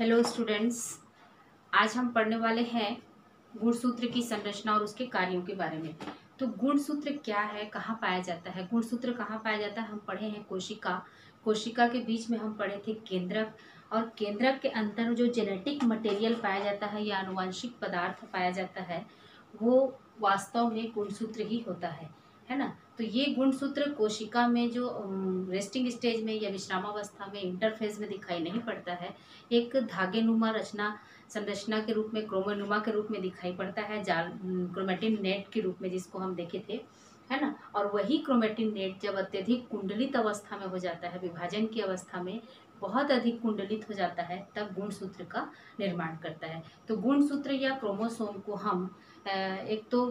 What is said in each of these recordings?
Hello students, आज हम पढ़ने वाले हैं गुणसूत्र की संरचना और उसके कार्यों के बारे में। तो गुणसूत्र क्या है, कहाँ पाया जाता है, गुणसूत्र कहाँ पाया जाता है। हम पढ़े हैं कोशिका के बीच में हम पढ़े थे केंद्रक, और केंद्रक के अंदर जो जेनेटिक मटेरियल पाया जाता है या आनुवंशिक पदार्थ पाया जाता है वो वास्तव में गुणसूत्र ही होता है ना। तो ये गुणसूत्र कोशिका में जो रेस्टिंग स्टेज में या विश्रामावस्था में इंटरफेज में दिखाई नहीं पड़ता है, एक धागेनुमा रचना संरचना के रूप में, क्रोमोनुमा के रूप में दिखाई पड़ता है, जाल क्रोमेटिन नेट के रूप में जिसको हम देखे थे, है ना। और वही क्रोमेटिन नेट जब अत्यधिक कुंडलित अवस्था में हो जाता है, विभाजन की अवस्था में बहुत अधिक कुंडलित हो जाता है, तब गुणसूत्र का निर्माण करता है। तो गुणसूत्र या क्रोमोसोम को हम एक तो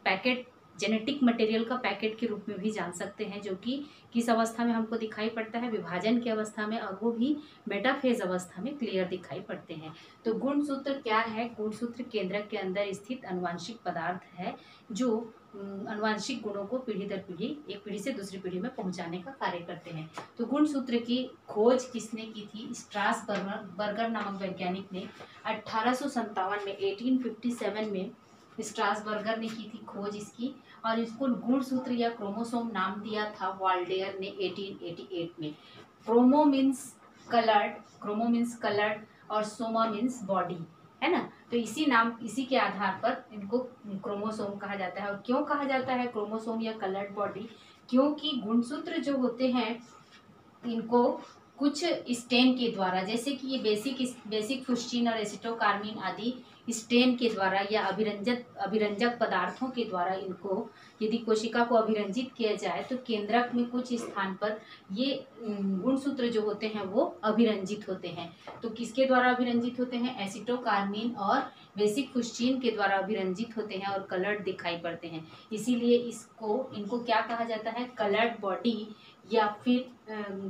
पैकेट, जेनेटिक मटेरियल का पैकेट के रूप में भी जान सकते हैं, जो कि किस अवस्था में हमको दिखाई पड़ता है, विभाजन की अवस्था में, और वो भी मेटाफेज अवस्था में क्लियर दिखाई पड़ते हैं। तो गुणसूत्र क्या है? गुणसूत्र केंद्रक के अंदर स्थित आनुवंशिक पदार्थ है जो आनुवंशिक गुणों को पीढ़ी दर पीढ़ी, एक पीढ़ी से दूसरी पीढ़ी में पहुंचाने का कार्य करते हैं। तो गुणसूत्र की खोज किसने की थी? स्ट्रासबर्गर नामक वैज्ञानिक ने 1857 में, 1857 में स्ट्रासबर्गर ने की थी खोज इसकी, और इसको गुणसूत्र या क्रोमोसोम नाम दिया था वाल्डेयर ने 1888 में। क्रोमो मीन्स कलर्ड और सोमा मीन्स बॉडी, है ना। तो इसी के आधार पर इनको क्रोमोसोम कहा जाता है। और क्यों कहा जाता है क्रोमोसोम या कलर्ड बॉडी? क्योंकि गुणसूत्र जो होते हैं इनको कुछ स्टेन के द्वारा, जैसे कि ये बेसिक फुस्टीन और एसिटोकार्मिन आदि स्टेन के द्वारा या अभिरंजक पदार्थों के द्वारा, इनको यदि कोशिका को अभिरंजित किया जाए तो केंद्रक में कुछ स्थान पर ये गुणसूत्र जो होते हैं वो अभिरंजित होते हैं। तो किसके द्वारा अभिरंजित होते हैं? एसिटोकार्मिन और बेसिक फुस्टीन के द्वारा अभिरंजित होते हैं और कलर्ड दिखाई पड़ते हैं। इसीलिए इनको क्या कहा जाता है? कलर्ड बॉडी या फिर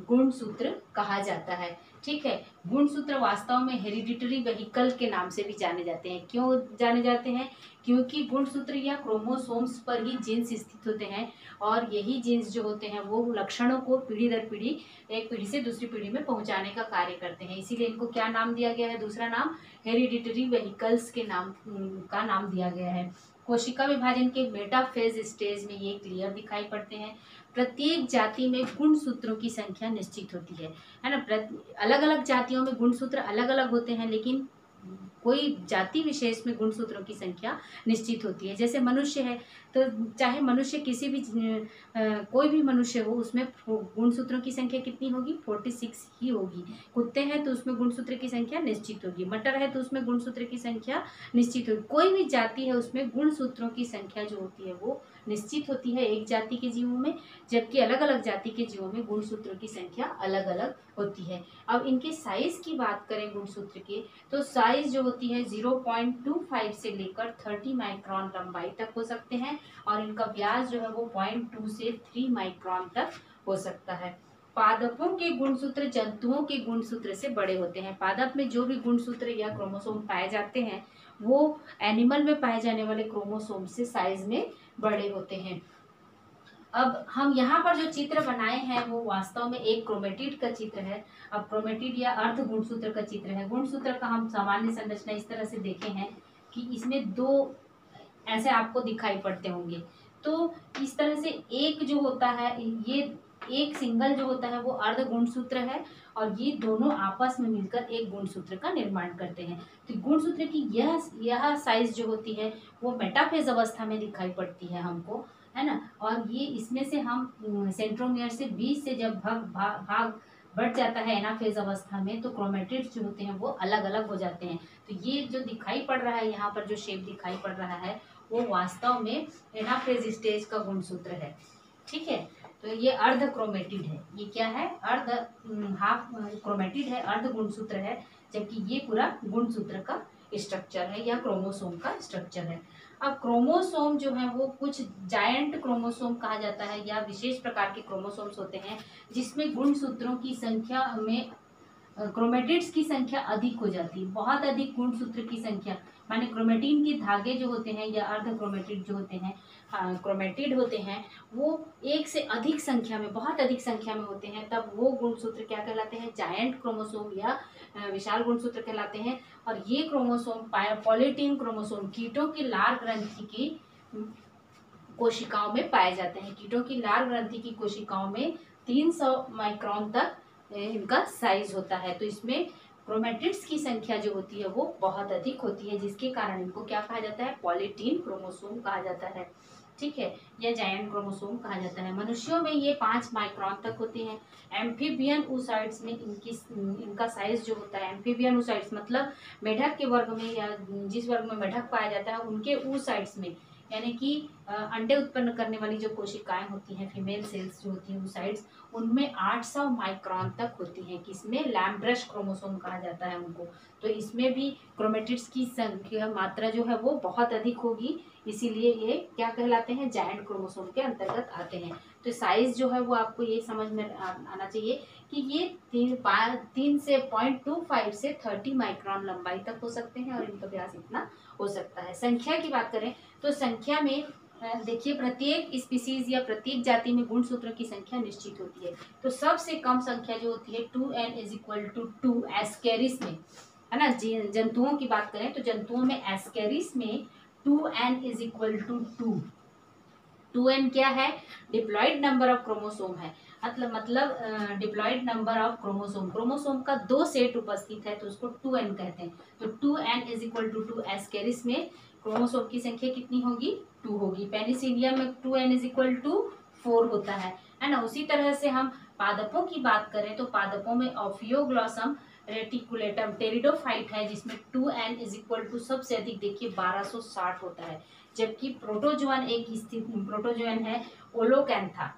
गुणसूत्र कहा जाता है। ठीक है। गुणसूत्र वास्तव में हेरिडिटरी वेहिकल के नाम से भी जाने जाते हैं। क्यों जाने जाते हैं? क्योंकि गुणसूत्र या क्रोमोसोम्स पर ही जीन्स स्थित होते हैं, और यही जीन्स जो होते हैं वो लक्षणों को पीढ़ी दर पीढ़ी, एक पीढ़ी से दूसरी पीढ़ी में पहुंचाने का कार्य करते हैं। इसीलिए इनको क्या नाम दिया गया है? दूसरा नाम हेरिडिटरी वेहिकल्स के नाम दिया गया है। कोशिका विभाजन के मेटाफेज स्टेज में ये क्लियर दिखाई पड़ते हैं। प्रत्येक जाति में गुणसूत्रों की संख्या निश्चित होती है ना। अलग अलग जातियों में गुणसूत्र अलग अलग होते हैं, लेकिन कोई जाति विशेष में गुणसूत्रों की संख्या निश्चित होती है। जैसे मनुष्य है, तो चाहे मनुष्य किसी भी कोई भी मनुष्य हो, उसमें गुणसूत्रों की संख्या कितनी होगी? 46 ही होगी। कुत्ते हैं तो उसमें गुणसूत्र की संख्या निश्चित होगी। मटर है तो उसमें गुणसूत्र की संख्या निश्चित होगी। कोई भी जाति है उसमें गुणसूत्रों की संख्या जो होती है वो निश्चित होती है एक जाति के जीवों में, जबकि अलग अलग जाति के जीवों में गुणसूत्रों की संख्या अलग अलग होती है। अब इनके साइज की बात करें गुणसूत्र के, तो साइज जो होती है 0.25 से लेकर 30 माइक्रोन लंबाई तक हो सकते हैं, और इनका व्यास जो है वो 0.2 से 3 माइक्रोन तक हो सकता है। पादपों के गुणसूत्र जंतुओं के गुणसूत्र से बड़े होते हैं। पादप में जो भी गुणसूत्र या क्रोमोसोम पाए जाते हैं वो एनिमल में पाए जाने वाले क्रोमोसोम से साइज में बड़े होते हैं। अब हम यहाँ पर जो चित्र बनाए हैं वो वास्तव में एक क्रोमेटिड का चित्र है। अब क्रोमेटिड या अर्ध गुणसूत्र का चित्र है। गुणसूत्र का हम सामान्य संरचना इस तरह से देखे हैं कि इसमें दो ऐसे आपको दिखाई पड़ते होंगे। तो इस तरह से एक जो होता है, ये एक सिंगल जो होता है वो अर्ध गुणसूत्र है, और ये दोनों आपस में मिलकर एक गुणसूत्र का निर्माण करते हैं। तो गुणसूत्र की यह साइज जो होती है वो मेटाफेज अवस्था में दिखाई पड़ती है हमको, है ना। और ये इसमें से हम सेंट्रोमियर से बीच से जब भाग बढ़ जाता है एनाफेज अवस्था में, तो क्रोमेटिड्स जो होते हैं वो अलग अलग हो जाते हैं। तो ये जो दिखाई पड़ रहा है यहाँ पर, जो शेप दिखाई पड़ रहा है वो वास्तव में एनाफेज स्टेज का गुणसूत्र है। ठीक है। तो ये अर्ध क्रोमेटिड है। ये क्या है? हाफ क्रोमेटिड है, अर्ध गुणसूत्र है, जबकि ये पूरा गुणसूत्र का स्ट्रक्चर है या क्रोमोसोम का स्ट्रक्चर है। अब क्रोमोसोम जो है वो कुछ जायंट क्रोमोसोम कहा जाता है, या विशेष प्रकार के क्रोमोसोम्स होते हैं जिसमें गुणसूत्रों की संख्या में क्रोमेटिड्स की संख्या अधिक हो जाती है, बहुत अधिक गुणसूत्र की संख्या, माने क्रोमेटिन के धागे जो होते हैं या अर्ध क्रोमेटिड जो होते हैं, क्रोमेटिड होते हैं, वो एक से अधिक संख्या में, बहुत अधिक संख्या में होते हैं, तब वो गुणसूत्र क्या कहलाते हैं, जायंट क्रोमोसोम या विशाल गुणसूत्र कहलाते हैं। और ये क्रोमोसोम पॉलीटीन क्रोमोसोम कीटों की लार ग्रंथि की कोशिकाओं में पाए जाते हैं। कीटों की लार ग्रंथि की कोशिकाओं में 300 माइक्रोन तक इनका साइज होता है। तो इसमें क्रोमेटिड्स की संख्या जो होती है वो बहुत अधिक होती है, जिसके कारण इनको क्या कहा जाता है, पॉलीटीन क्रोमोसोम कहा जाता है। ठीक है, या जायंट क्रोमोसोम कहा जाता है। मनुष्यों में ये 5 माइक्रोन तक होते हैं। एम्फीबियन oocytes में इनका साइज जो होता है, एम्फीबियन oocytes मतलब मेढक के वर्ग में या जिस वर्ग में मेढक पाया जाता है उनके oocytes में, यानी कि अंडे उत्पन्न करने वाली जो कोशिकाएं होती हैं, फीमेल सेल्स जो होती हैं oocytes, उनमें 800 माइक्रोन तक होती हैं। किसमें, लैम्ब्रश क्रोमोसोम कहा जाता है उनको। तो इसमें भी क्रोमेटिड्स की संख्या मात्रा जो है वो बहुत अधिक होगी, इसीलिए ये क्या कहलाते हैं, जायंट क्रोमोसोम के अंतर्गत आते हैं। तो साइज जो है वो आपको ये समझ में आना चाहिए कि ये 3 से 0.25 से 30 माइक्रोन लंबाई तक हो सकते हैं और इनका व्यास इतना हो सकता है। संख्या की बात करें तो संख्या में देखिए प्रत्येक स्पीसीज या प्रत्येक जाति में गुणसूत्र की संख्या निश्चित होती है। तो सबसे कम संख्या जो होती है 2n = 2 एस्केरिस में, है ना। जंतुओं की बात करें तो जंतुओं में एस्केरिस में 2n = 2। 2n क्या है, डिप्लॉइड नंबर ऑफ क्रोमोसोम है, मतलब diploid number of chromosome, chromosome का 2 सेट उपस्थित है तो उसको 2n कहते हैं। तो 2n = 2 एस्केरिस में क्रोमोसोम की संख्या कितनी होगी, 2 होगी। पेनिसिलियम में 2n = 4 होता है ना। उसी तरह से हम पादपों की बात करें तो पादपों में ऑफियोग्लॉसम रेटिकुलेटम टेरिडोफाइट है, जिसमें 2n = सबसे अधिक देखिए 1260 होता है। जबकि प्रोटोजोअन एक स्थित प्रोटोजोअन है ओलोकैंथा,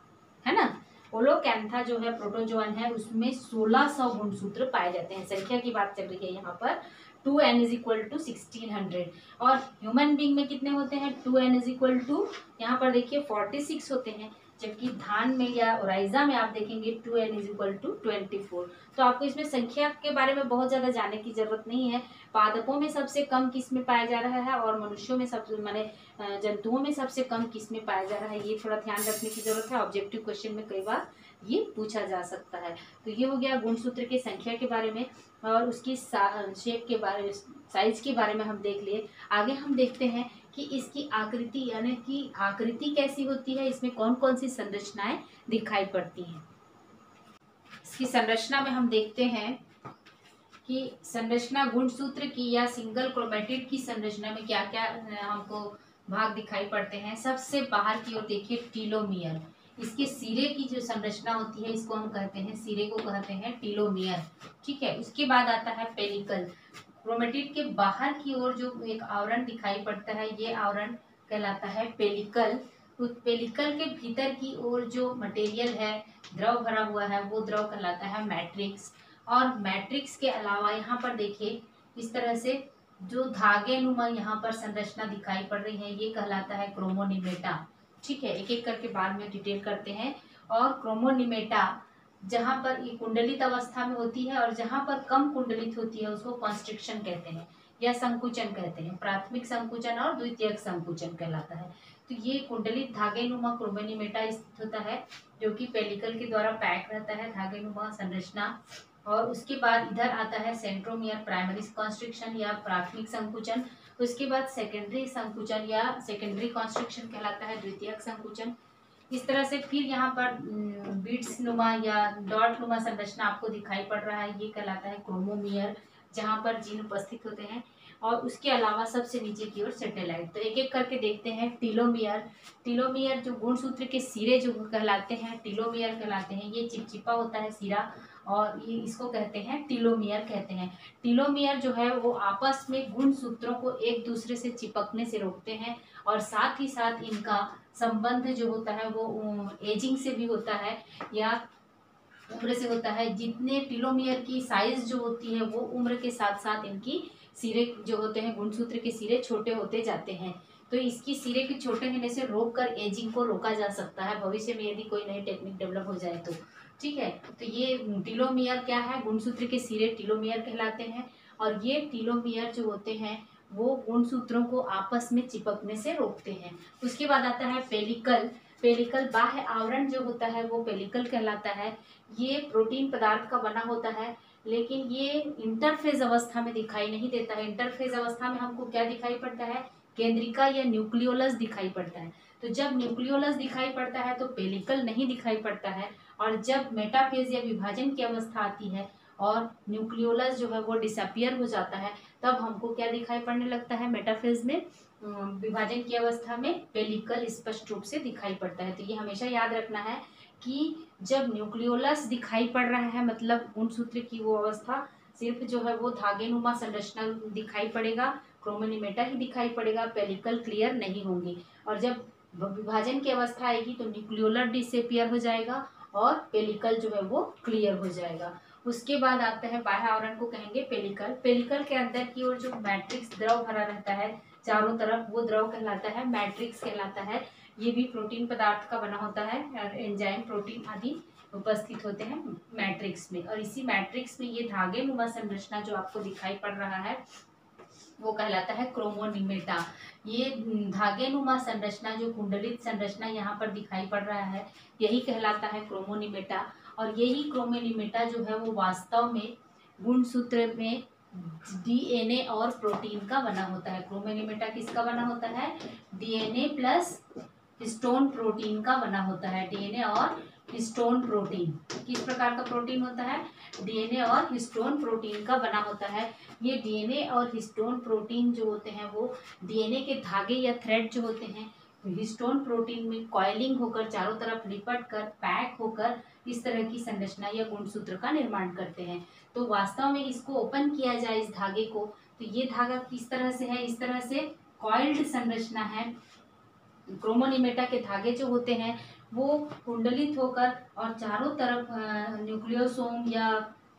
है ना। ओलोकैंथा जो है प्रोटोजोअन है, उसमें 1600 गुणसूत्र पाए जाते हैं। संख्या की बात चल रही है यहाँ पर। 2n = 1600। और ह्यूमन बीइंग में कितने होते हैं, 2n = यहाँ पर देखिए 46 होते हैं। जबकि धान में या ओराइजा में आप देखेंगे 2n = 24। तो आपको इसमें संख्या के बारे में बहुत ज्यादा जानने की जरूरत नहीं है। पादपों में सबसे कम किस में पाया जा रहा है और मनुष्यों में सबसे माने जंतुओं में सबसे कम किस में पाया जा रहा है, ये थोड़ा ध्यान रखने की जरूरत है। ऑब्जेक्टिव क्वेश्चन में कई बार ये पूछा जा सकता है। तो ये हो गया गुणसूत्र की संख्या के बारे में, और उसकी शेप के बारे में, साइज के बारे में हम देख लिए। आगे हम देखते हैं कि इसकी आकृति, यानी कि आकृति कैसी होती है, इसमें कौन कौन सी संरचनाएं दिखाई पड़ती हैं। इसकी संरचना में हम देखते हैं कि संरचना गुणसूत्र की या सिंगल क्रोमेटिड की संरचना में क्या क्या हमको भाग दिखाई पड़ते हैं। सबसे बाहर की ओर देखिए टीलोमियर, इसके सिरे की जो संरचना होती है इसको हम कहते हैं, सिरे को कहते हैं टीलोमियर। ठीक है, उसके बाद आता है पेलिकल। क्रोमेटिड के बाहर की ओर जो एक आवरण दिखाई पड़ता है, ये आवरण कहलाता है पेलिकल। उस पेलिकल के भीतर की ओर जो मटेरियल है, द्रव भरा हुआ है, वो द्रव कहलाता है मैट्रिक्स। और मैट्रिक्स के अलावा यहाँ पर देखिए इस तरह से जो धागे नुमा यहाँ पर संरचना दिखाई पड़ रही है, ये कहलाता है क्रोमोनिमेटा। ठीक है, एक एक करके बाद में डिटेल करते हैं। और क्रोमोनिमेटा जहाँ पर ये कुंडलित अवस्था में होती है और जहाँ पर कम कुंडलित होती है उसको कॉन्स्ट्रिक्शन कहते हैं या संकुचन कहते हैं। प्राथमिक संकुचन और द्वितीयक संकुचन कहलाता है। तो ये कुंडलित धागे नुमा क्रोमोनिमेटा स्थित होता है, जो कि पेलिकल के द्वारा पैक रहता है, धागे नुमा संरचना। और उसके बाद इधर आता है सेंट्रोमियर, प्राइमरी कॉन्स्ट्रिक्शन या प्राथमिक संकुचन। उसके बाद सेकेंडरी संकुचन या सेकेंडरी कॉन्स्ट्रिक्शन कहलाता है, द्वितीयक संकुचन। इस तरह से फिर यहाँ पर बीट्स नुमा या डॉट नुमा संरचना आपको दिखाई पड़ रहा है, ये कहलाता है क्रोमोमियर, जहाँ पर जीन उपस्थित होते हैं। और उसके अलावा सबसे नीचे की ओर सैटेलाइट। तो एक एक करके देखते हैं। टीलोमियर, टीलोमियर जो गुणसूत्र के सिरे जो कहलाते हैं टीलोमियर कहलाते हैं। ये चिपचिपा होता है सिरा और ये इसको कहते हैं टीलोमियर कहते हैं। टीलोमियर जो है वो आपस में गुणसूत्रों को एक दूसरे से चिपकने से रोकते हैं और साथ ही साथ इनका संबंध जो होता है वो एजिंग से भी होता है या उम्र से होता है। जितने टीलोमियर की साइज जो होती है वो उम्र के साथ साथ इनकी सिरे जो होते हैं, गुणसूत्र के सिरे छोटे होते जाते हैं। तो इसकी सिरे के छोटे होने से रोक कर एजिंग को रोका जा सकता है भविष्य में, यदि कोई नई टेक्निक डेवलप हो जाए तो। ठीक है। तो ये टीलोमियर क्या है, गुणसूत्र के सिरे टीलोमियर कहलाते हैं, और ये टीलोमियर जो होते हैं वो गुणसूत्रों को आपस में चिपकने से रोकते हैं। उसके बाद आता है पेलिकल। पेलिकल बाह्य आवरण जो होता है वो पेलिकल कहलाता है। ये प्रोटीन पदार्थ का बना होता है, लेकिन ये इंटरफेज अवस्था में दिखाई नहीं देता है। इंटरफेज अवस्था में हमको क्या दिखाई पड़ता है, केंद्रिका या न्यूक्लियोलस दिखाई पड़ता है। तो जब न्यूक्लियोलस दिखाई पड़ता है तो पेलिकल नहीं दिखाई पड़ता है, और जब मेटाफेज या विभाजन की अवस्था आती है और न्यूक्लियोलस जो है वो डिसअपियर हो जाता है, तब हमको क्या दिखाई पड़ने लगता है, मेटाफेज में विभाजन की अवस्था में पेलिकल स्पष्ट रूप से दिखाई पड़ता है। तो ये हमेशा याद रखना है कि जब न्यूक्लियोलस दिखाई पड़ रहा है मतलब गुणसूत्र की वो अवस्था, सिर्फ जो है वो धागेनुमा संरचना दिखाई पड़ेगा, क्रोमोनिमेटा ही दिखाई पड़ेगा, पेलिकल क्लियर नहीं होंगी। और जब विभाजन की अवस्था आएगी तो न्यूक्लियोलर डिसअपियर हो जाएगा और पेलिकल जो है वो क्लियर हो जाएगा। उसके बाद आता है बाह्य आवरण को कहेंगे पेलिकल। पेलिकल के अंदर की ओर जो मैट्रिक्स द्रव भरा रहता है चारों तरफ, वो द्रव कहलाता है मैट्रिक्स कहलाता है। ये भी प्रोटीन पदार्थ का बना होता है, एंजाइम प्रोटीन आदि उपस्थित होते हैं मैट्रिक्स में। और इसी मैट्रिक्स में ये धागे नुमा संरचना जो आपको दिखाई पड़ रहा है वो कहलाता है क्रोमोनिमेटा। ये धागेनुमा संरचना जो कुंडलित संरचना यहाँ पर दिखाई पड़ रहा है यही कहलाता है क्रोमोनिमेटा। और यही क्रोमोनिमेटा जो है वो वास्तव में गुणसूत्र में डीएनए और प्रोटीन का बना होता है। क्रोमोनिमेटा किसका बना होता है, डीएनए प्लस हिस्टोन प्रोटीन का बना होता है। डीएनए और हिस्टोन प्रोटीन किस प्रकार का प्रोटीन होता है, डीएनए और हिस्टोन प्रोटीन का बना होता है। ये डीएनए और हिस्टोन प्रोटीन जो होते हैं वो डीएनए के धागे या थ्रेड जो होते हैं हिस्टोन प्रोटीन में कॉइलिंग होकर चारों तरफ लिपट कर पैक होकर इस तरह की संरचना या गुणसूत्र का निर्माण करते हैं। तो वास्तव में इसको ओपन किया जाए इस धागे को, तो ये धागा किस तरह से है, इस तरह से कॉइल्ड संरचना है। क्रोमोनिमेटा के धागे जो होते हैं वो कुंडलित होकर और चारों तरफ न्यूक्लियोसोम या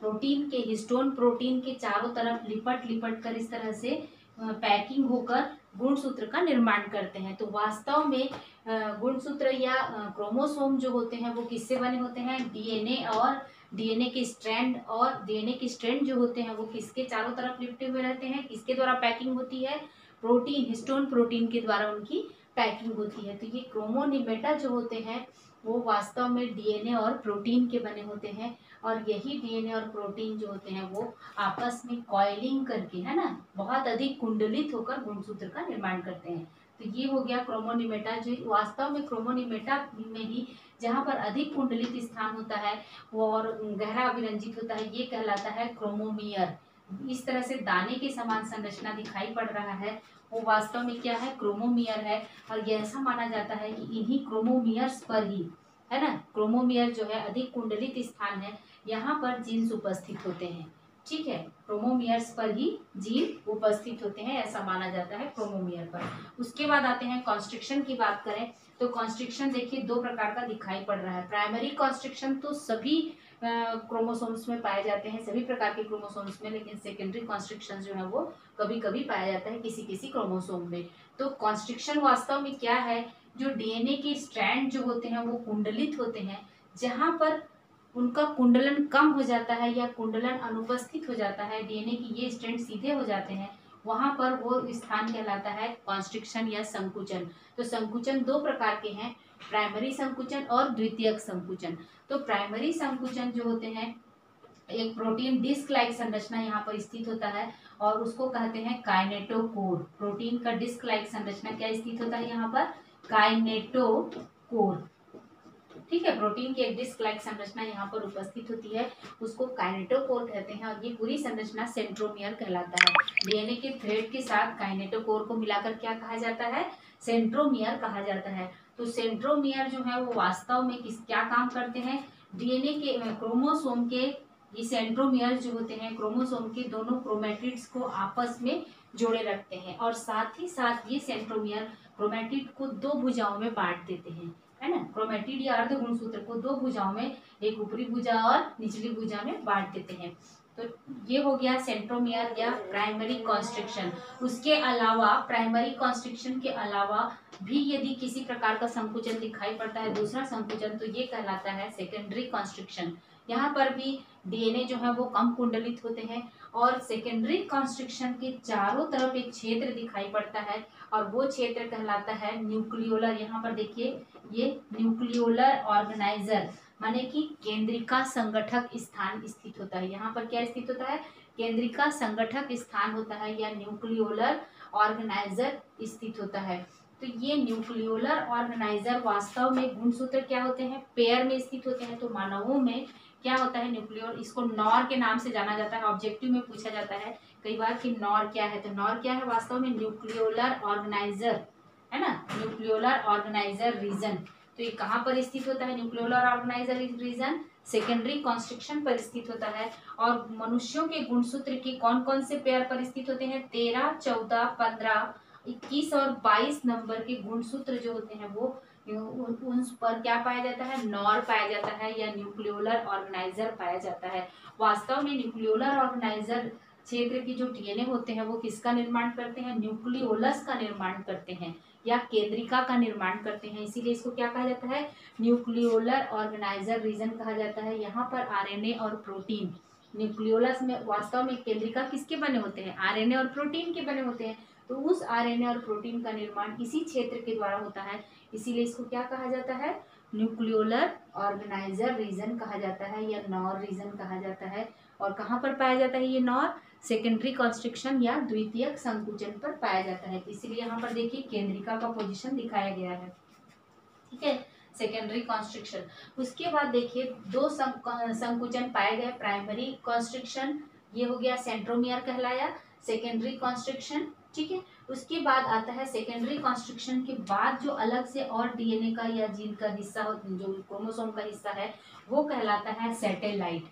प्रोटीन के हिस्टोन प्रोटीन के चारों तरफ लिपट लिपट कर इस तरह से पैकिंग होकर गुणसूत्र का निर्माण करते हैं। तो वास्तव में गुणसूत्र या क्रोमोसोम जो होते हैं वो किससे बने होते हैं, डीएनए और डीएनए के स्ट्रैंड, और डीएनए के स्ट्रैंड जो होते हैं वो किसके चारों तरफ लिपटे हुए रहते हैं, किसके द्वारा पैकिंग होती है, प्रोटीन हिस्टोन प्रोटीन के द्वारा उनकी पैकिंग होती है। तो ये क्रोमोनिमेटा जो होते हैं वो वास्तव में डीएनए और प्रोटीन के बने होते हैं, और यही डीएनए और प्रोटीन जो होते हैं वो आपस में कॉइलिंग करके, है ना, बहुत अधिक कुंडलित होकर गुणसूत्र का निर्माण करते हैं। तो ये हो गया क्रोमोनिमेटा। जो वास्तव में क्रोमोनिमेटा में ही जहाँ पर अधिक कुंडलित स्थान होता है वो और गहरा अभिरंजित होता है, ये कहलाता है क्रोमोमियर। इस तरह से दाने के समान संरचना दिखाई पड़ रहा है वो वास्तव में क्या है, क्रोमोमियर है। और यह ऐसा माना जाता है कि इन्हीं क्रोमोमियर्स पर ही, है ना, क्रोमोमियर जो है अधिक कुंडलित स्थान है, यहाँ पर जीन्स उपस्थित होते हैं। ठीक है, क्रोमोमियर्स पर ही जीन उपस्थित होते हैं ऐसा माना जाता है क्रोमोमियर पर। उसके बाद आते हैं कॉन्स्ट्रिक्शन की बात करें तो कॉन्स्ट्रिक्शन देखिए दो प्रकार का दिखाई पड़ रहा है। प्राइमरी कॉन्स्ट्रिक्शन तो सभी क्रोमोसोम्स में पाए जाते हैं, सभी प्रकार के क्रोमोसोम्स में, लेकिन सेकेंडरी कॉन्स्ट्रिक्शन जो है वो कभी कभी पाया जाता है किसी किसी क्रोमोसोम में। तो कॉन्स्ट्रिक्शन वास्तव में क्या है, जो डीएनए के स्ट्रैंड जो होते हैं वो कुंडलित होते हैं, जहां पर उनका कुंडलन कम हो जाता है या कुंडलन अनुपस्थित हो जाता है, डीएनए की ये स्ट्रैंड सीधे हो जाते हैं, वहां पर वो स्थान कहलाता है कॉन्स्ट्रिक्शन या संकुचन। तो संकुचन दो प्रकार के हैं, प्राइमरी संकुचन और द्वितीयक संकुचन। तो प्राइमरी संकुचन जो होते हैं, एक प्रोटीन डिस्क लाइक संरचना यहाँ पर स्थित होता है और उसको कहते हैं काइनेटोकोर। प्रोटीन का डिस्क लाइक संरचना क्या स्थित होता है यहाँ पर, काइनेटोकोर। ठीक है, प्रोटीन की एक डिस्क लाइक संरचना यहाँ पर उपस्थित होती है, उसको काइनेटोकोर कहते हैं। और ये पूरी संरचना सेंट्रोमियर कहलाता है। डीएनए के थ्रेड के साथ काइनेटोकोर को मिलाकर क्या कहा जाता है, सेंट्रोमियर कहा जाता है। तो सेंट्रोमियर जो है वो वास्तव में क्या काम करते हैं, डीएनए के क्रोमोसोम के, ये सेंट्रोमियर जो होते हैं क्रोमोसोम के दोनों क्रोमेटिड्स को आपस में जोड़े रखते हैं, और साथ ही साथ ये सेंट्रोमियर क्रोमेटिड को दो भुजाओं में बांट देते हैं, है ना। क्रोमेटिड या अर्ध गुणसूत्र को दो भुजाओं में, एक ऊपरी भुजा और निचली भुजा में बांट देते हैं। तो ये हो गया सेंट्रोमियर या प्राइमरी कॉन्स्ट्रिक्शन। उसके अलावा प्राइमरी कॉन्स्ट्रिक्शन के अलावा भी यदि किसी प्रकार का संकुचन दिखाई पड़ता है, दूसरा संकुचन, तो ये कहलाता है सेकेंडरी कॉन्स्ट्रिक्शन। यहाँ पर भी डीएनए जो है वो कम कुंडलित होते हैं और सेकेंडरी कॉन्स्ट्रिक्शन के चारों तरफ एक क्षेत्र दिखाई पड़ता है और वो क्षेत्र कहलाता है न्यूक्लियोलर। यहाँ पर देखिए ये न्यूक्लियोलर ऑर्गेनाइजर माने कि केंद्रिका संगठक स्थान स्थित होता है। यहाँ पर क्या स्थित होता है? केंद्रिका संगठक स्थान होता है या न्यूक्लियोलर ऑर्गेनाइजर स्थित होता है। तो ये न्यूक्लियोलर ऑर्गेनाइजर वास्तव में गुणसूत्र क्या होते हैं? पेयर में स्थित होते हैं। तो मानवों में क्या होता है? न्यूक्लियोर, इसको नॉर के नाम से जाना जाता है। ऑब्जेक्टिव में पूछा जाता है कई बार कि नॉर क्या है, तो नॉर क्या है? वास्तव में न्यूक्लियोलर ऑर्गेनाइजर है ना, न्यूक्लियोलर ऑर्गेनाइजर रीजन। तो ये कहाँ पर स्थित होता है? Nucleolar organiser region secondary constriction पर स्थित होता है। और मनुष्यों के गुणसूत्र के कौन कौन से पेयर पर स्थित होते हैं? 13, 14, 15, 21 और 22 नंबर के गुणसूत्र जो होते हैं वो उन पर क्या पाया जाता है? नॉर पाया जाता है या न्यूक्लियोलर ऑर्गेनाइजर पाया जाता है। वास्तव में न्यूक्लियोलर ऑर्गेनाइजर क्षेत्र की जो डीएनए होते हैं वो किसका निर्माण करते हैं? न्यूक्लियोलस का निर्माण करते हैं या केंद्रिका का निर्माण करते हैं। इसीलिए इसको क्या कहा जाता है? न्यूक्लियोलर ऑर्गेनाइजर रीजन कहा जाता है। यहाँ पर आरएनए और प्रोटीन, न्यूक्लियोलस में वास्तव में केंद्रिका किसके बने होते हैं? आरएनए और प्रोटीन के बने होते हैं। तो उस आरएनए और प्रोटीन का निर्माण इसी क्षेत्र के द्वारा होता है। इसीलिए इसको क्या कहा जाता है? न्यूक्लियोलर ऑर्गेनाइजर रीजन कहा जाता है या नॉर रीजन कहा जाता है। और कहाँ पर पाया जाता है ये नॉर? सेकेंडरी कॉन्स्ट्रिक्शन या द्वितीयक संकुचन पर पाया जाता है। इसीलिए यहाँ पर देखिए केंद्रिका का पोजीशन दिखाया गया है। ठीक है, सेकेंडरी कॉन्स्ट्रिक्शन। उसके बाद देखिए दो संकुचन पाए गए। प्राइमरी कॉन्स्ट्रिक्शन ये हो गया, सेंट्रोमियर कहलाया। सेकेंडरी कॉन्स्ट्रिक्शन, ठीक है। उसके बाद आता है सेकेंडरी कॉन्स्ट्रिक्शन के बाद जो अलग से और डीएनए का या जीन का हिस्सा, जो क्रोमोसोम का हिस्सा है, वो कहलाता है सैटेलाइट,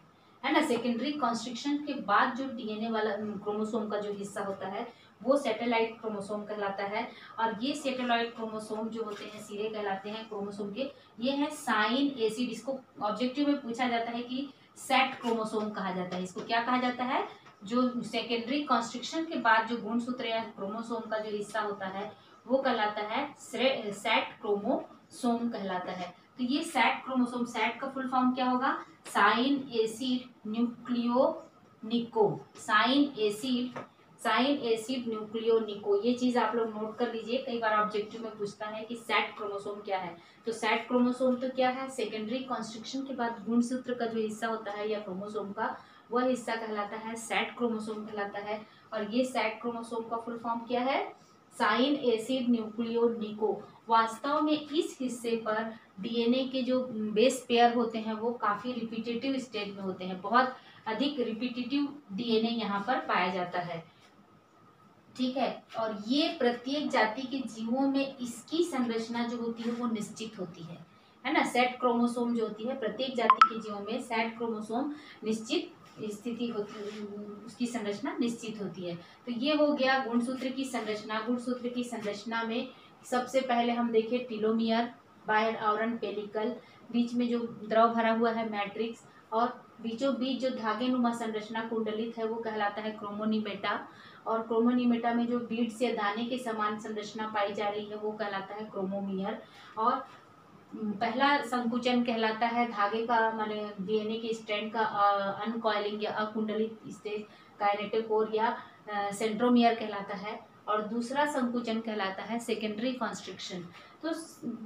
है ना। सेकेंडरी कॉन्स्ट्रिक्शन के बाद जो डीएनए वाला क्रोमोसोम का जो हिस्सा होता है वो सैटेलाइट क्रोमोसोम कहलाता है। और ये सैटेलाइट क्रोमोसोम जो होते हैं सिरे कहलाते हैं क्रोमोसोम के। ये है साइन एसिड। इसको ऑब्जेक्टिव में पूछा जाता है कि सेट क्रोमोसोम कहा जाता है। इसको क्या कहा जाता है? जो सेकेंडरी कॉन्स्ट्रिक्शन के बाद जो गुणसूत्र या क्रोमोसोम का जो हिस्सा होता है वो कहलाता है सेट क्रोमोसोम कहलाता है। तो ये सेट क्रोमोसोम, सेट का फुल फॉर्म क्या होगा? साइन एसिड न्यूक्लियोनिको। साइन एसिड न्यूक्लियोनिको, ये चीज आप लोग नोट कर लीजिए। कई बार ऑब्जेक्टिव में पूछता है कि सेट क्रोमोसोम क्या है। तो सेट क्रोमोसोम तो क्या है? सेकेंडरी कॉन्स्ट्रिक्शन के बाद गुणसूत्र का जो हिस्सा होता है या क्रोमोसोम का, वह हिस्सा कहलाता है सेट क्रोमोसोम कहलाता है। और ये सेट क्रोमोसोम का फुल फॉर्म क्या है? साइन एसिड न्यूक्लियोनिको। वास्तव में इस हिस्से पर डीएनए के जो बेस पेयर होते हैं वो काफी रिपीटेटिव स्टेज में होते हैं। बहुत अधिक रिपीटेटिव डीएनए यहाँ पर पाया जाता है, ठीक है। और ये प्रत्येक जाति के जीवों में इसकी संरचना जो होती है वो निश्चित होती है ना। सेट क्रोमोसोम जो होती है प्रत्येक जाति के जीवों में सेट क्रोमोसोम निश्चित स्थिति होती है, उसकी संरचना निश्चित होती है। तो ये हो गया गुणसूत्र की संरचना। गुणसूत्र की संरचना में सबसे पहले हम देखें टीलोमियर, बाह्य आवरण पेलिकल, बीच में जो द्रव भरा हुआ है मैट्रिक्स, और बीचों बीच जो धागे नुमा संरचना कुंडलित है वो कहलाता है क्रोमोनिमेटा। और क्रोमोनिमेटा में जो बीड से दाने के समान संरचना पाई जा रही है वो कहलाता है क्रोमोमियर। और पहला संकुचन कहलाता है धागे का, माने डीएनए के स्ट्रैंड का अनकॉइलिंग या अकुंडलित स्टेज, काइनेटोकोर या सेंट्रोमियर कहलाता है। और दूसरा संकुचन कहलाता है सेकेंडरी कॉन्स्ट्रिक्शन। तो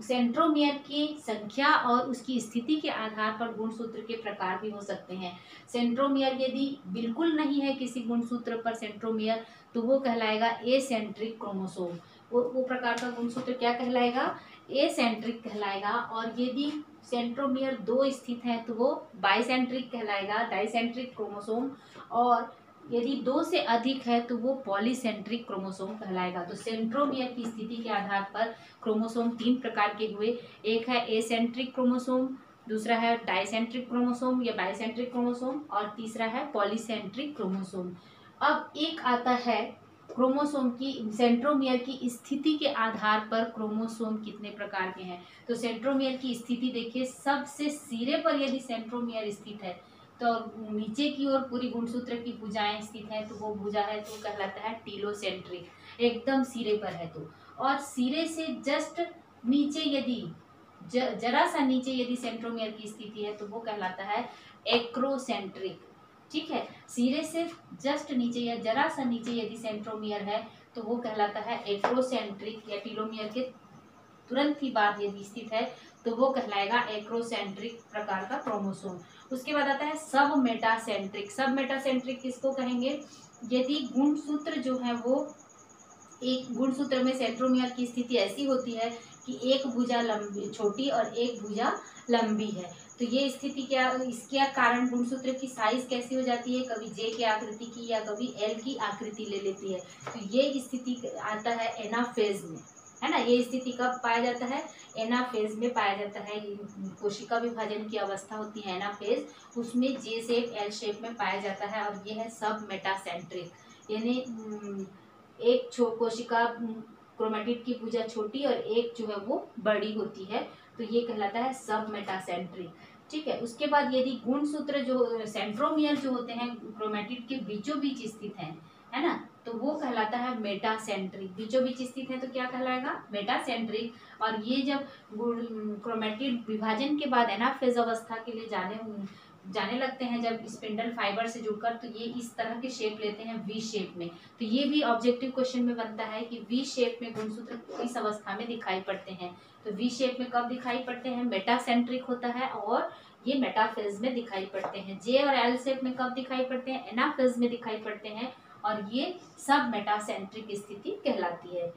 सेंट्रोमियर की संख्या और उसकी स्थिति के आधार पर गुणसूत्र के प्रकार भी हो सकते हैं। सेंट्रोमियर यदि बिल्कुल नहीं है किसी गुणसूत्र पर सेंट्रोमियर, तो वो कहलाएगा एसेंट्रिक क्रोमोसोम। वो प्रकार का गुणसूत्र क्या कहलाएगा? एसेंट्रिक कहलाएगा। और यदि सेंट्रोमियर 2 स्थित है तो वो बाइसेंट्रिक कहलाएगा, डाइसेंट्रिक क्रोमोसोम। और यदि 2 से अधिक है तो वो पॉलीसेंट्रिक क्रोमोसोम कहलाएगा। तो सेंट्रोमियर की स्थिति के आधार पर क्रोमोसोम 3 प्रकार के हुए। एक है एसेंट्रिक क्रोमोसोम, दूसरा है डाइसेंट्रिक क्रोमोसोम या बाइसेंट्रिक क्रोमोसोम, और तीसरा है पॉलीसेंट्रिक क्रोमोसोम। अब एक आता है क्रोमोसोम की, सेंट्रोमियर की स्थिति के आधार पर क्रोमोसोम कितने प्रकार के हैं। तो सेंट्रोमियर की स्थिति देखिए, सबसे सिरे पर यदि सेंट्रोमियर स्थित है तो नीचे की ओर पूरी गुणसूत्र की भुजाएं स्थित हैं, तो वो भुजा है तो कहलाता है टीलोसेंट्रिक, एकदम सिरे पर है तो। और सिरे से जस्ट नीचे यदि जरा सा नीचे यदि सेंट्रोमियर की स्थिति है तो वो कहलाता है एक्रोसेंट्रिक। ठीक है, सिरे से जस्ट नीचे या जरा सा नीचे यदि सेंट्रोमियर है तो वो कहलाता है एक्रोसेंट्रिक, या टीलोमियर के तुरंत ही बाद यदि स्थित है तो वो कहलाएगा एक्रोसेंट्रिक प्रकार का क्रोमोसोम। उसके बाद आता है सब मेटासेंट्रिक। सब मेटासेंट्रिक किसको कहेंगे? यदि गुणसूत्र जो है वो एक गुणसूत्र में सेंट्रोमियर की स्थिति ऐसी होती है कि एक भुजा लंबी छोटी और एक भुजा लंबी है, तो ये स्थिति क्या, इसके कारण गुणसूत्र की साइज कैसी हो जाती है, कभी जे की आकृति की या कभी एल की आकृति ले लेती है। तो ये स्थिति आता है एनाफेज में, है ना। ये स्थिति कब पाया जाता है? एनाफेज में पाया जाता है। कोशिका विभाजन की अवस्था होती है एनाफेज, उसमें जे शेप एल शेप में पाया जाता है, और ये है सब मेटासेंट्रिक। यानी एक कोशिका क्रोमेटिड की भुजा छोटी और एक जो है वो बड़ी होती है, तो ये कहलाता है सब मेटासेंट्रिक। ठीक है, उसके बाद यदि गुणसूत्र जो सेंट्रोमियर जो होते हैं क्रोमेटिड के बीचों बीच स्थित हैं, है ना, तो वो कहलाता है मेटासेंट्रिक। बीचों बीच स्थित है तो क्या कहलाएगा? मेटासेंट्रिक। और ये जब क्रोमेटिड विभाजन के बाद एनाफेज अवस्था के लिए जाने लगते हैं, जब स्पिंडल फाइबर से जुड़कर, तो ये इस तरह के शेप लेते हैं, वी शेप में। तो ये भी ऑब्जेक्टिव क्वेश्चन में बनता है कि वी शेप में गुणसूत्र किस अवस्था में दिखाई पड़ते हैं। तो वी शेप में कब दिखाई पड़ते हैं? मेटासेंट्रिक होता है, और ये मेटाफेज में दिखाई पड़ते हैं। जे और एल शेप में कब दिखाई पड़ते हैं? एनाफेज में दिखाई पड़ते हैं, और ये सब मेटासेंट्रिक स्थिति कहलाती है।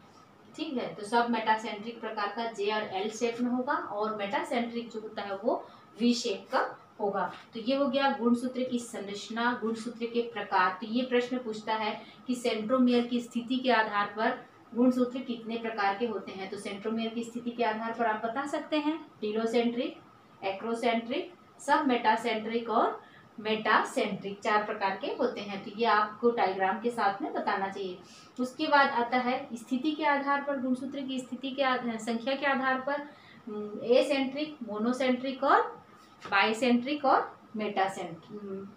ठीक है, तो सब मेटासेंट्रिक प्रकार का जे और एल शेप में होगा, और मेटासेंट्रिक जो होता है वो वी शेप का होगा। तो ये हो गया गुणसूत्र की संरचना, गुणसूत्र के प्रकार। तो ये प्रश्न पूछता है कि सेंट्रोमियर की स्थिति के आधार पर गुणसूत्र कितने प्रकार के होते हैं। तो सेंट्रोमियर की स्थिति के आधार पर आप बता सकते हैं टीलोसेंट्रिक, एक्रोसेंट्रिक, सब मेटासेंट्रिक और मेटासेंट्रिक, 4 प्रकार के होते हैं। तो ये आपको डायग्राम के साथ में बताना चाहिए। उसके बाद आता है स्थिति के आधार पर, गुणसूत्र की स्थिति के संख्या के आधार पर एसेंट्रिक, मोनोसेंट्रिक और बाइसेंट्रिक और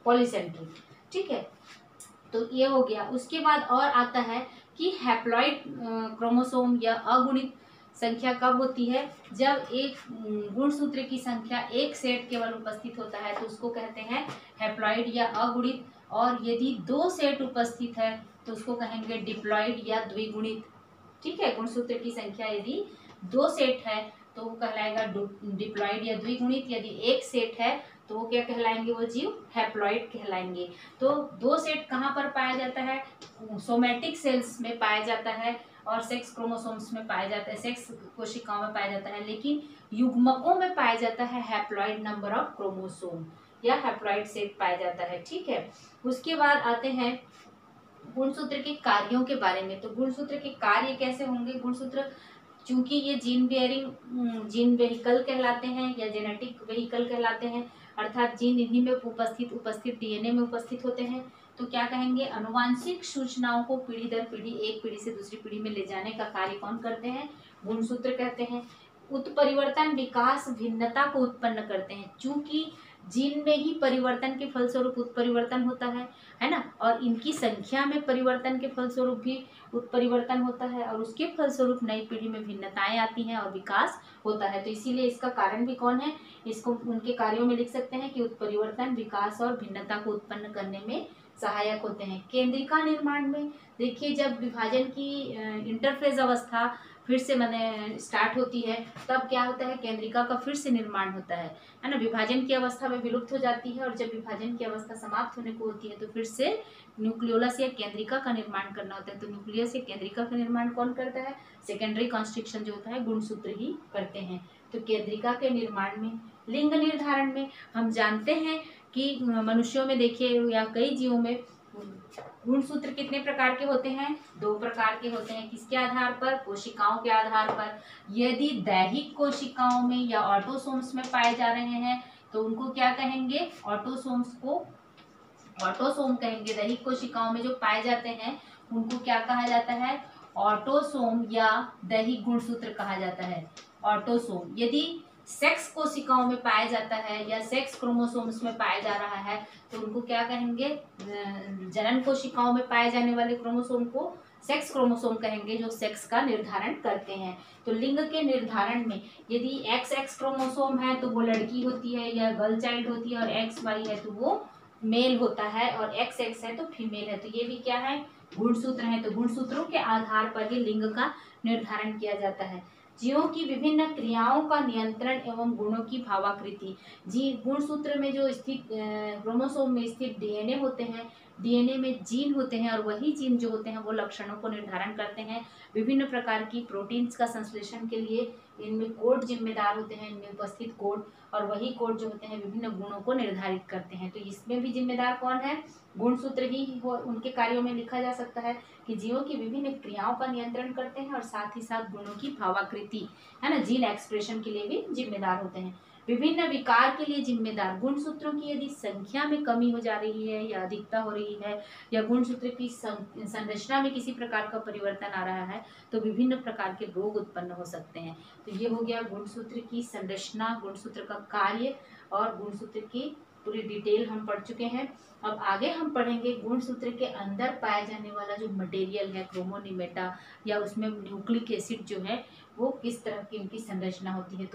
पॉलीसेंट्रिक। ठीक है, तो ये हो गया। उसके बाद और आता है कि हैप्लॉइड क्रोमोसोम या अगुणित संख्या कब होती है? जब एक गुणसूत्र की संख्या एक सेट केवल उपस्थित होता है तो उसको कहते हैं हैप्लॉइड या अगुणित, और यदि 2 सेट उपस्थित है तो उसको कहेंगे डिप्लॉइड या द्विगुणित। ठीक है, गुणसूत्र की संख्या यदि 2 सेट है तो वो कहलाएगा डिप्लॉइड या द्विगुणित। यदि एक सेट है तो वो क्या कहलाएंगे? वो जीव हैप्लॉइड कहलाएंगे। तो 2 सेट कहाँ पर पाया जाता है? सोमैटिक सेल्स में पाया जाता है, और सेक्स क्रोमोसोम्स में पाया जाता है, सेक्स कोशिकाओं में पाया जाता है। लेकिन युग्मकों में पाया जाता है हैप्लॉइड नंबर ऑफ क्रोमोसोम, या हैप्लॉइड सेट पाया जाता है। ठीक है, उसके बाद आते हैं गुणसूत्र के कार्यों के बारे में। तो गुणसूत्र के कार्य कैसे होंगे? गुणसूत्र चूंकि ये जीन वेहिकल कहलाते हैं या जेनेटिक वेहिकल कहलाते हैं, अर्थात जीन इन्हीं में उपस्थित डीएनए में उपस्थित होते हैं, तो क्या कहेंगे? अनुवांशिक सूचनाओं को पीढ़ी दर पीढ़ी, एक पीढ़ी से दूसरी पीढ़ी में ले जाने का कार्य कौन करते हैं? गुणसूत्र करते हैं। उत्परिवर्तन, विकास, भिन्नता को उत्पन्न करते हैं। चूंकि जीन में ही परिवर्तन के फलस्वरूप उत्परिवर्तन होता है ना, और इनकी संख्या में परिवर्तन के फलस्वरूप भी उत्परिवर्तन होता है, और उसके फलस्वरूप नई पीढ़ी में भिन्नताएं आती हैं और विकास होता है। तो इसीलिए इसका कारण भी कौन है? इसको उनके कार्यों में लिख सकते हैं कि उत्परिवर्तन, विकास और भिन्नता को उत्पन्न करने में सहायक होते हैं। केंद्रिका निर्माण में देखिए, जब विभाजन की इंटरफेज अवस्था फिर से माने स्टार्ट होती है, तब क्या होता है? केंद्रिका का फिर से निर्माण होता है ना। विभाजन की अवस्था में विलुप्त हो जाती है, और जब विभाजन की अवस्था समाप्त होने को होती है तो फिर से न्यूक्लियोलस या केंद्रिका का निर्माण करना होता है। तो न्यूक्लियस या केंद्रिका का निर्माण कौन करता है? सेकेंडरी कॉन्स्ट्रिक्शन जो होता है गुणसूत्र ही करते हैं। तो केंद्रिका के निर्माण में, लिंग निर्धारण में हम जानते हैं कि मनुष्यों में देखिए या कई जीवों में गुणसूत्र कितने प्रकार के होते हैं? 2 प्रकार के होते हैं। किसके आधार पर? कोशिकाओं के आधार पर। यदि दैहिक कोशिकाओं में या ऑटोसोम्स में पाए जा रहे हैं तो उनको क्या कहेंगे? ऑटोसोम्स को ऑटोसोम कहेंगे। दैहिक कोशिकाओं में जो पाए जाते हैं उनको क्या कहा जाता है? ऑटोसोम या दैहिक गुणसूत्र कहा जाता है, ऑटोसोम। यदि सेक्स कोशिकाओं में पाया जाता है या सेक्स क्रोमोसोम्स में पाया जा रहा है तो उनको क्या कहेंगे, जनन कोशिकाओं में पाए जाने वाले क्रोमोसोम को सेक्स क्रोमोसोम कहेंगे, जो सेक्स का निर्धारण करते हैं। तो लिंग के निर्धारण में यदि एक्स एक्स क्रोमोसोम है तो वो लड़की होती है या गर्ल चाइल्ड होती है, और एक्स वाई है तो वो मेल होता है, और एक्स एक्स है तो फीमेल है। तो ये भी क्या है, गुणसूत्र है। तो गुणसूत्रों के आधार पर ही लिंग का निर्धारण किया जाता है। जीवों की विभिन्न क्रियाओं का नियंत्रण एवं गुणों की भावाकृति। जी गुणसूत्र में जो स्थित क्रोमोसोम में स्थित डीएनए होते हैं, डीएनए में जीन होते हैं, और वही जीन जो होते हैं वो लक्षणों को निर्धारण करते हैं। विभिन्न प्रकार की प्रोटीन्स का संश्लेषण के लिए इनमें कोड जिम्मेदार होते हैं, इनमें उपस्थित कोड, और वही कोड जो होते हैं विभिन्न गुणों को निर्धारित करते हैं। तो इसमें भी जिम्मेदार कौन है, गुणसूत्र ही हो। उनके कार्यों में लिखा जा सकता है कि जीवों की विभिन्न क्रियाओं का नियंत्रण करते हैं और साथ ही साथ गुणों की भावाकृति, है ना, जीन एक्सप्रेशन के लिए भी जिम्मेदार होते हैं। विभिन्न विकार के लिए जिम्मेदार गुणसूत्रों की यदि संख्या में कमी हो जा रही है या अधिकता हो रही है, या गुणसूत्र की संरचना में किसी प्रकार का परिवर्तन आ रहा है, तो विभिन्न प्रकार के रोग उत्पन्न हो सकते हैं। तो ये हो गया गुणसूत्र की संरचना, गुणसूत्र का कार्य, और गुणसूत्र की पूरी डिटेल हम पढ़ चुके हैं। अब आगे हम पढ़ेंगे गुणसूत्र के अंदर पाया जाने वाला जो मटेरियल है, क्रोमोनिमेटा, या उसमें न्यूक्लिक एसिड जो है वो किस तरह की उनकी संरचना होती है। तो